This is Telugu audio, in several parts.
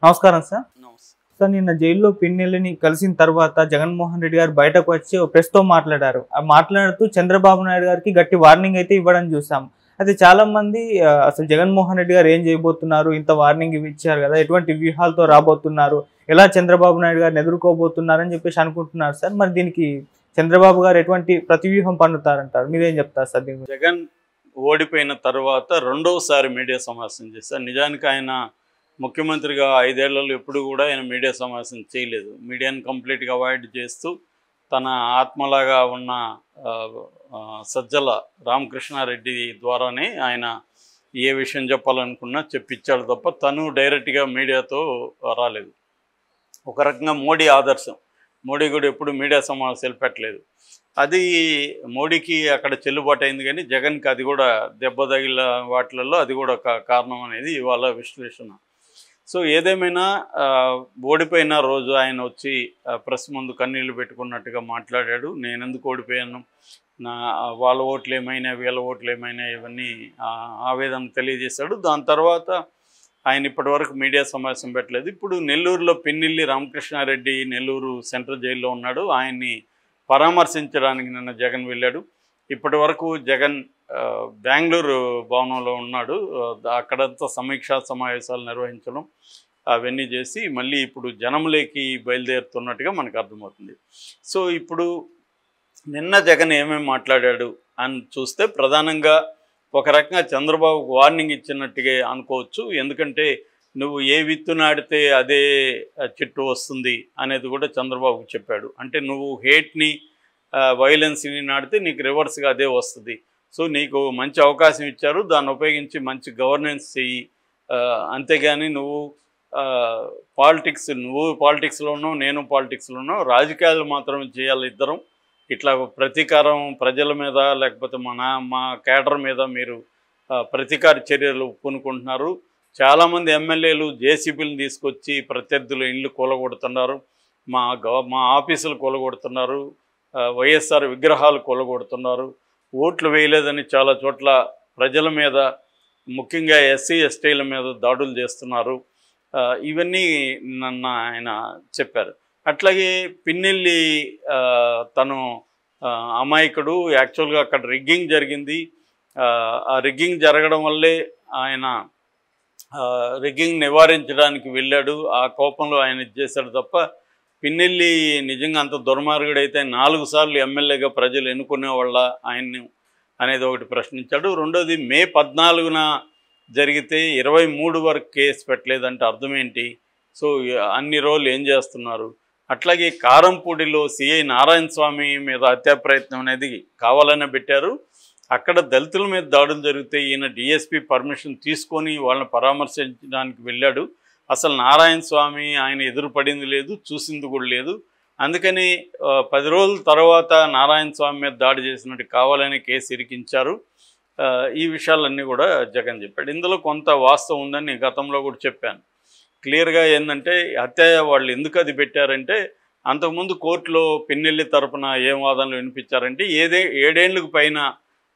నమస్కారం సార్. నమస్తే. సార్ నిన్న జైల్లో పిన్నెల్లిని కలిసిన తర్వాత జగన్మోహన్ రెడ్డి గారు బయటకు వచ్చి ప్రెస్తో మాట్లాడారు. మాట్లాడుతూ చంద్రబాబు నాయుడు గారికి గట్టి వార్నింగ్ అయితే ఇవ్వడం చూసాం. అయితే చాలా మంది అసలు జగన్మోహన్ రెడ్డి గారు ఏం చేయబోతున్నారు, ఇంత వార్నింగ్ ఇచ్చారు కదా, ఎటువంటి వ్యూహాలతో రాబోతున్నారు, ఎలా చంద్రబాబు నాయుడు గారిని ఎదుర్కోబోతున్నారు అని చెప్పేసి అనుకుంటున్నారు సార్. మరి దీనికి చంద్రబాబు గారు ఎటువంటి ప్రతివ్యూహం పన్నుతారంటారు? మీరేం చెప్తారు సార్ దీని గురించి? జగన్ ఓడిపోయిన తర్వాత రెండవసారి మీడియా సమావేశం చేశారు. నిజానికి ఆయన ముఖ్యమంత్రిగా 5 ఏళ్లలో ఎప్పుడు కూడా ఆయన మీడియా సమావేశం చేయలేదు. మీడియాను కంప్లీట్గా అవాయిడ్ చేస్తూ తన ఆత్మలాగా ఉన్న సజ్జల రామకృష్ణారెడ్డి ద్వారానే ఆయన ఏ విషయం చెప్పాలనుకున్నా చెప్పించాడు తప్ప తను డైరెక్ట్గా మీడియాతో రాలేదు. ఒక రకంగా మోడీ ఆదర్శం. మోడీ కూడా ఎప్పుడు మీడియా సమావేశాలు పెట్టలేదు. అది మోడీకి అక్కడ చెల్లుబాటు అయింది, కానీ జగన్కి అది కూడా దెబ్బ తగిల వాటిలలో అది కూడా కారణం అనేది ఇవాళ విశ్లేషణ. సో ఏదేమైనా ఓడిపోయిన రోజు ఆయన వచ్చి ప్రెస్ ముందు కన్నీళ్లు పెట్టుకున్నట్టుగా మాట్లాడాడు. నేను ఎందుకు ఓడిపోయాను, వాళ్ళ ఓట్లు ఏమైనా వీళ్ళ ఓట్లు ఏమైనా ఇవన్నీ ఆవేదన తెలియజేశాడు. దాని తర్వాత ఆయన ఇప్పటివరకు మీడియా సమావేశం పెట్టలేదు. ఇప్పుడు నెల్లూరులో పిన్నెల్లి రామకృష్ణారెడ్డి నెల్లూరు సెంట్రల్ జైల్లో ఉన్నాడు. ఆయన్ని పరామర్శించడానికి నిన్న జగన్ వెళ్ళాడు. ఇప్పటి వరకు జగన్ బెంగళూరు భవనంలో ఉన్నాడు. అక్కడంతా సమీక్షా సమావేశాలు నిర్వహించడం అవన్నీ చేసి మళ్ళీ ఇప్పుడు జనంలోకి బయలుదేరుతున్నట్టుగా మనకు అర్థమవుతుంది. సో ఇప్పుడు నిన్న జగన్ ఏమేమి మాట్లాడాడు అని చూస్తే ప్రధానంగా ఒక రకంగా చంద్రబాబుకు వార్నింగ్ ఇచ్చినట్టుగా అనుకోవచ్చు. ఎందుకంటే నువ్వు ఏ విత్తు నాడితే అదే చెట్టు వస్తుంది అనేది కూడా చంద్రబాబుకు చెప్పాడు. అంటే నువ్వు హేట్ని వైలెన్స్ని నాడితే నీకు రివర్స్గా అదే వస్తుంది. సో నీకు మంచి అవకాశం ఇచ్చారు, దాన్ని ఉపయోగించి మంచి గవర్నెన్స్ చెయ్యి. అంతేగాని నువ్వు పాలిటిక్స్లో ఉన్నావు, నేను పాలిటిక్స్లో ఉన్నావు, రాజకీయాలు మాత్రమే చేయాలి ఇద్దరం. ఇట్లా ప్రతీకారం ప్రజల మీద లేకపోతే మా కేడర్ మీద మీరు ప్రతీకార చర్యలు పూనుకుంటున్నారు. చాలామంది ఎమ్మెల్యేలు జేసీబీలను తీసుకొచ్చి ప్రత్యర్థుల ఇళ్ళు కూలగొడుతున్నారు, మా ఆఫీసులు కూలగొడుతున్నారు, వైఎస్ఆర్ విగ్రహాలు కూలగొడుతున్నారు, ఓట్లు వేయలేదని చాలా చోట్ల ప్రజల మీద ముఖ్యంగా ఎస్సీ ఎస్టీల మీద దాడులు చేస్తున్నారు. ఇవన్నీ నన్ను ఆయన చెప్పారు. అట్లాగే పిన్నెల్లి తను అమాయకుడు, యాక్చువల్గా అక్కడ రిగ్గింగ్ జరిగింది. ఆ రిగ్గింగ్ జరగడం వల్లే ఆయన రిగ్గింగ్ నివారించడానికి వెళ్ళాడు. ఆ కోపంలో ఆయన చేశాడు తప్ప పిన్నెల్లి నిజంగా అంత దుర్మార్గుడైతే 4 సార్లు ఎమ్మెల్యేగా ప్రజలు ఎన్నుకునేవాళ్ళ ఆయన్ని అనేది ఒకటి ప్రశ్నించాడు. రెండోది మే 14న జరిగితే 23 వరకు కేసు పెట్టలేదంటే అర్థం ఏంటి? సో అన్ని రోజులు ఏం చేస్తున్నారు? అట్లాగే కారంపూడిలో సిఐ నారాయణ స్వామి మీద హత్యా ప్రయత్నం అనేది కావాలనే పెట్టారు. అక్కడ దళితుల మీద దాడులు జరిగితే ఈయన డిఎస్పీ పర్మిషన్ తీసుకొని వాళ్ళని పరామర్శించడానికి వెళ్ళాడు. అసలు నారాయణ స్వామి ఆయన ఎదురుపడింది లేదు, చూసింది కూడా లేదు. అందుకని 10 రోజుల తర్వాత నారాయణ స్వామి మీద దాడి చేసినట్టు కావాలని కేసు ఇరికించారు. ఈ విషయాలన్నీ కూడా జగన్ చెప్పాడు. ఇందులో కొంత వాస్తవం ఉందని గతంలో కూడా చెప్పాను. క్లియర్గా ఏంటంటే హత్య వాళ్ళు ఎందుకు అది పెట్టారంటే అంతకుముందు కోర్టులో పిన్నెల్లి తరపున ఏం వాదనలు వినిపించారంటే 7 ఏళ్ళకు పైన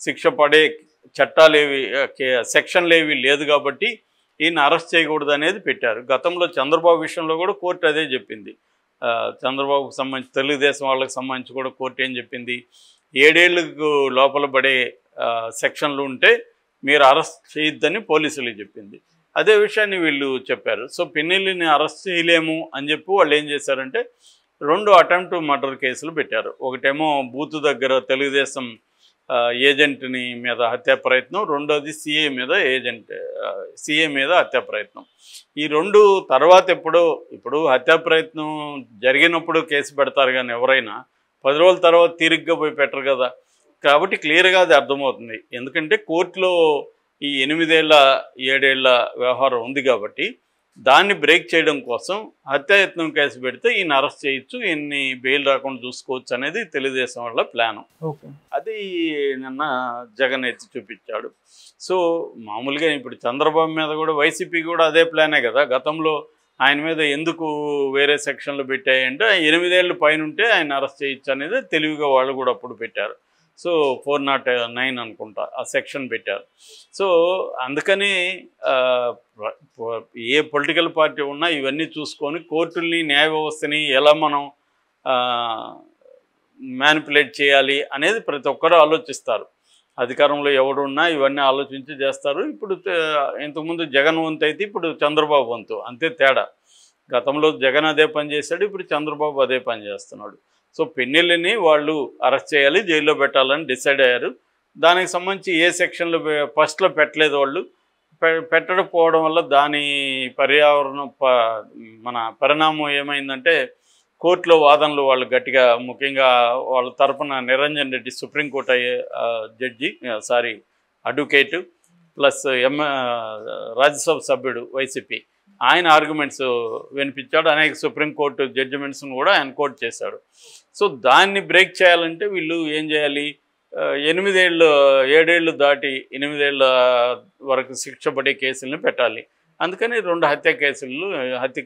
శిక్ష పడే చట్టాలేవి సెక్షన్లేవి లేదు కాబట్టి ఈయన అరెస్ట్ చేయకూడదు అనేది పెట్టారు. గతంలో చంద్రబాబు విషయంలో కూడా కోర్టు అదే చెప్పింది. చంద్రబాబుకు సంబంధించి తెలుగుదేశం వాళ్ళకి సంబంధించి కూడా కోర్టు ఏం చెప్పింది, 7 ఏళ్ళకు లోపల పడే సెక్షన్లు ఉంటే మీరు అరెస్ట్ చేయొద్దని పోలీసులకు చెప్పింది. అదే విషయాన్ని వీళ్ళు చెప్పారు. సో పిన్నెల్లిని అరెస్ట్ చేయలేము అని చెప్పి వాళ్ళు ఏం చేశారంటే 2 అటెంప్ట్ మర్డర్ కేసులు పెట్టారు. ఒకటేమో బూతు దగ్గర తెలుగుదేశం ఏజెంట్ని మీద హత్యా ప్రయత్నం, రెండోది సిఏ మీద హత్యా ప్రయత్నం. ఈ 2 తర్వాత ఇప్పుడు హత్యా ప్రయత్నం జరిగినప్పుడు కేసు పెడతారు, కానీ ఎవరైనా 10 రోజుల తర్వాత తీరిగ్గా పోయి పెట్టరు కదా. కాబట్టి క్లియర్గా అది అర్థమవుతుంది. ఎందుకంటే కోర్టులో ఈ 8 ఏళ్ళ 7 ఏళ్ళ వ్యవహారం ఉంది కాబట్టి దాన్ని బ్రేక్ చేయడం కోసం హత్యాయత్నం కేసు పెడితే ఈయన అరెస్ట్ చేయొచ్చు, ఈయన్ని బెయిల్ రాకుండా చూసుకోవచ్చు అనేది తెలుగుదేశం వాళ్ళ ప్లాను. అది నిన్న జగన్ ఎత్తి చూపించాడు. సో మామూలుగా ఇప్పుడు చంద్రబాబు మీద కూడా వైసీపీ కూడా అదే ప్లానే కదా. గతంలో ఆయన మీద ఎందుకు వేరే సెక్షన్లు పెట్టాయంటే 8 ఏళ్ళు పైన ఉంటే ఆయన అరెస్ట్ చేయొచ్చు అనేది తెలివిగా వాళ్ళు కూడా అప్పుడు పెట్టారు. సో 409 అనుకుంటా ఆ సెక్షన్ పెట్టారు. సో అందుకని ఏ పొలిటికల్ పార్టీ ఉన్నా ఇవన్నీ చూసుకొని కోర్టుల్ని, న్యాయ వ్యవస్థని ఎలా మనం మ్యానిపులేట్ చేయాలి అనేది ప్రతి ఒక్కరూ ఆలోచిస్తారు. అధికారంలో ఎవడున్నా ఇవన్నీ ఆలోచించి చేస్తారు. ఇప్పుడు ఇంతకుముందు జగన్ వంతు అయితే ఇప్పుడు చంద్రబాబు వంతు, అంతే తేడా. గతంలో జగన్ అదే పని చేశాడు, ఇప్పుడు చంద్రబాబు అదే పని చేస్తున్నాడు. సో పిన్నెల్లిని వాళ్ళు అరెస్ట్ చేయాలి, జైల్లో పెట్టాలని డిసైడ్ అయ్యారు. దానికి సంబంధించి ఏ సెక్షన్లో ఫస్ట్లో పెట్టలేదు వాళ్ళు. పెట్టకపోవడం వల్ల దాని మన పరిణామం ఏమైందంటే కోర్టులో వాదనలు వాళ్ళు గట్టిగా, ముఖ్యంగా వాళ్ళ తరఫున Niranjan Reddy supreme court advocate plus Rajya Sabha సభ్యుడు వైసీపీ, ఆయన ఆర్గ్యుమెంట్స్ వినిపించాడు. అనేక సుప్రీంకోర్టు జడ్జిమెంట్స్ను కూడా ఆయన కోర్టు చేశాడు. సో దాన్ని బ్రేక్ చేయాలంటే వీళ్ళు ఏం చేయాలి, 7 ఏళ్ళు దాటి 8 ఏళ్ళ వరకు శిక్ష పడే కేసులను పెట్టాలి. అందుకని 2 హత్య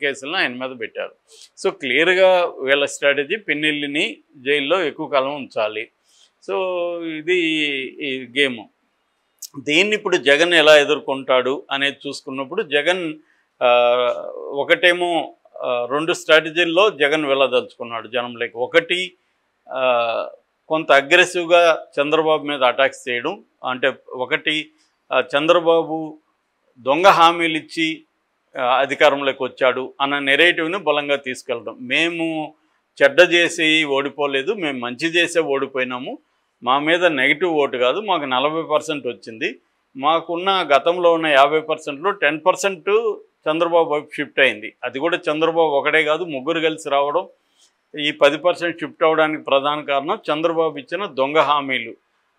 కేసులను ఆయన మీద పెట్టారు. సో క్లియర్గా వీళ్ళ స్ట్రాటజీ పిన్నెల్లిని జైల్లో ఎక్కువ కాలం ఉంచాలి. సో ఇది ఈ గేము. దీన్ని ఇప్పుడు జగన్ ఎలా ఎదుర్కొంటాడు అనేది చూసుకున్నప్పుడు జగన్ ఒకటేమో 2 స్ట్రాటజీల్లో జగన్ వెళ్ళదలుచుకున్నాడు జనంలోకి. ఒకటి, కొంత అగ్రెసివ్గా చంద్రబాబు మీద అటాక్స్ చేయడం. అంటే ఒకటి, చంద్రబాబు దొంగ హామీలు ఇచ్చి అధికారంలోకి వచ్చాడు అన్న నెరేటివ్ని బలంగా తీసుకెళ్ళడం. మేము చెడ్డ చేసి ఓడిపోలేదు, మేము మంచి చేసే ఓడిపోయినాము, మా మీద నెగిటివ్ ఓటు కాదు, మాకు 40% వచ్చింది, మాకున్న గతంలో ఉన్న 50%లో 10% చంద్రబాబు వైపు షిఫ్ట్ అయింది. అది కూడా చంద్రబాబు ఒకడే కాదు, ముగ్గురు కలిసి రావడం. ఈ 10% షిఫ్ట్ అవడానికి ప్రధాన కారణం చంద్రబాబు ఇచ్చిన దొంగ హామీలు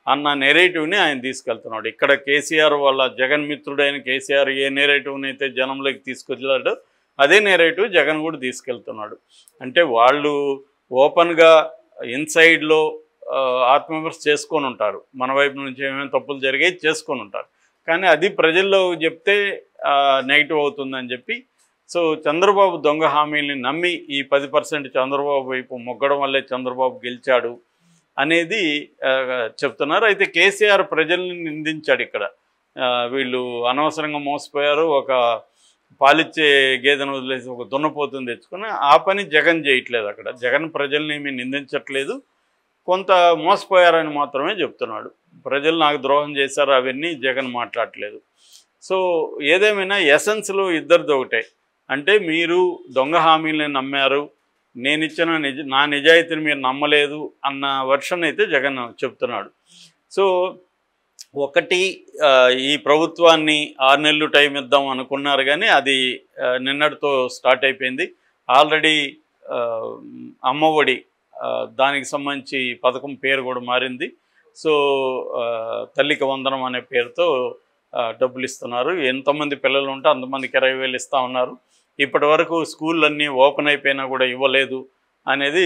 అన్న నెరేటివ్ని ఆయన తీసుకెళ్తున్నాడు. ఇక్కడ కేసీఆర్ వాళ్ళ జగన్ మిత్రుడైన కేసీఆర్ ఏ నెరేటివ్ని అయితే జనంలోకి తీసుకొచ్చాడో అదే నెరేటివ్ జగన్ కూడా తీసుకెళ్తున్నాడు. అంటే వాళ్ళు ఓపెన్గా ఇన్సైడ్లో ఆత్మవిమర్శ చేసుకొని ఉంటారు, మన వైపు నుంచి ఏమేమి తప్పులు జరిగాయి చేసుకొని ఉంటారు. కానీ అది ప్రజల్లో చెప్తే నెగిటివ్ అవుతుందని చెప్పి, సో చంద్రబాబు దొంగ హామీల్ని నమ్మి ఈ 10% చంద్రబాబు వైపు మొగ్గడం వల్లే చంద్రబాబు గెలిచాడు అనేది చెప్తున్నారు. అయితే కేసీఆర్ ప్రజల్ని నిందించాడు ఇక్కడ. వీళ్ళు అనవసరంగా మోసపోయారు, ఒక పాలిచ్చే గేదెను వదిలేసి ఒక దున్నపోతుని తెచ్చుకుని, ఆ పని జగన్ చేయట్లేదు. అక్కడ జగన్ ప్రజల్ని ఏమీ నిందించట్లేదు, కొంత మోసపోయారని మాత్రమే చెప్తున్నాడు. ప్రజలు నాకు ద్రోహం చేశారు అవన్నీ జగన్ మాట్లాడట్లేదు. సో ఏదేమైనా ఎసెన్స్లో ఇద్దరిది ఒకటే. అంటే మీరు దొంగ హామీలని నమ్మారు, నేనిచ్చిన నా నిజాయితీని మీరు నమ్మలేదు అన్న వర్షన్ అయితే జగన్ చెప్తున్నాడు. సో ఒకటి, ఈ ప్రభుత్వాన్ని 6 నెలలు టైం ఇద్దాం అనుకున్నారు కానీ అది నిన్నటితో స్టార్ట్ అయిపోయింది. ఆల్రెడీ అమ్మఒడి దానికి సంబంధించి పథకం పేరు కూడా మారింది. సో తల్లికి వందనం అనే పేరుతో డబ్బులు ఇస్తున్నారు. ఎంతమంది పిల్లలు ఉంటే అంతమందికి 20,000 ఇస్తూ ఉన్నారు. ఇప్పటి వరకు స్కూళ్ళన్నీ ఓపెన్ అయిపోయినా కూడా ఇవ్వలేదు అనేది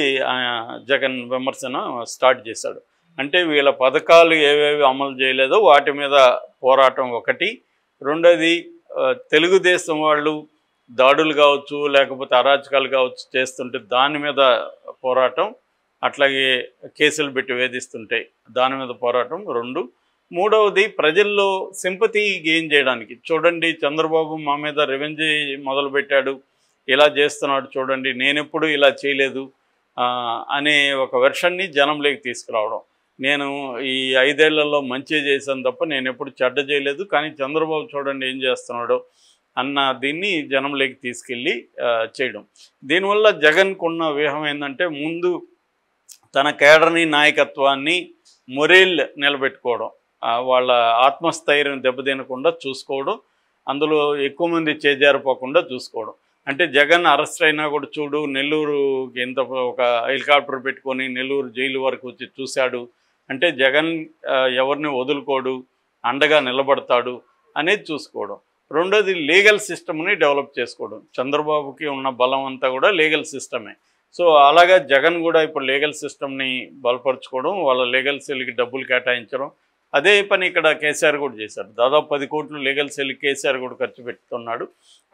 జగన్ విమర్శన స్టార్ట్ చేశాడు. అంటే వీళ్ళ పథకాలు ఏవేవి అమలు చేయలేదో వాటి మీద పోరాటం ఒకటి. రెండోది, తెలుగుదేశం వాళ్ళు దాడులు కావచ్చు లేకపోతే అరాచకాలు కావచ్చు చేస్తుంటే దాని మీద పోరాటం, అట్లాగే కేసులు పెట్టి వేధిస్తుంటాయి దాని మీద పోరాటం 2. మూడవది, ప్రజల్లో సింపతి గెయిన్ చేయడానికి, చూడండి చంద్రబాబు మా మీద రెవెంజ్ మొదలుపెట్టాడు, ఇలా చేస్తున్నాడు చూడండి, నేనెప్పుడు ఇలా చేయలేదు అనే ఒక వెర్షన్ని జనంలోకి తీసుకురావడం. నేను ఈ 5 ఏళ్లలో మంచి చేశాను తప్ప నేను ఎప్పుడు చెడ్డ చేయలేదు, కానీ చంద్రబాబు చూడండి ఏం చేస్తున్నాడో అన్న దీన్ని జనంలోకి తీసుకెళ్ళి చేయడం. దీనివల్ల జగన్కున్న వ్యూహం ఏంటంటే, ముందు తన కేడర్ని, నాయకత్వాన్ని, మొరేల్ నిలబెట్టుకోవడం, వాళ్ళ ఆత్మస్థైర్యం దెబ్బతినకుండా చూసుకోవడం, అందులో ఎక్కువ మంది చేజారిపోకుండా చూసుకోవడం. అంటే జగన్ అరెస్ట్ అయినా కూడా చూడు, నెల్లూరుకి ఎంత ఒక హెలికాప్టర్ పెట్టుకొని నెల్లూరు జైలు వరకు వచ్చి చూశాడు అంటే జగన్ ఎవరిని వదులుకోడు, అండగా నిలబడతాడు అనేది చూసుకోవడం. రెండోది, లీగల్ సిస్టమ్ని డెవలప్ చేసుకోవడం. చంద్రబాబుకి ఉన్న బలం అంతా కూడా లీగల్ సిస్టమే. సో అలాగా జగన్ కూడా ఇప్పుడు లీగల్ సిస్టమ్ని బలపరుచుకోవడం, వాళ్ళ లీగల్ సెల్కి డబ్బులు కేటాయించడం, అదే పని ఇక్కడ కేసీఆర్ కూడా చేశారు. దాదాపు 10 కోట్లు లీగల్ సెల్కి కేసీఆర్ కూడా ఖర్చు పెడుతున్నాడు.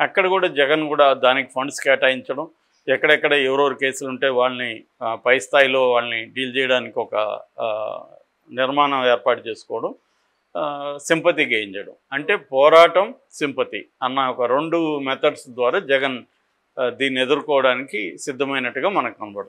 అక్కడ కూడా జగన్ కూడా దానికి ఫండ్స్ కేటాయించడం, ఎక్కడెక్కడ ఎవరెవరు కేసులు ఉంటే వాళ్ళని పై స్థాయిలో వాళ్ళని డీల్ చేయడానికి ఒక నిర్మాణం ఏర్పాటు చేసుకోవడం, సింపతి గెయిన్ చేయడం. అంటే పోరాటం, సింపతి అన్న ఒక 2 మెథడ్స్ ద్వారా జగన్ దీన్ని ఎదుర్కోవడానికి సిద్ధమైనట్టుగా మనకు కనబడుతుంది.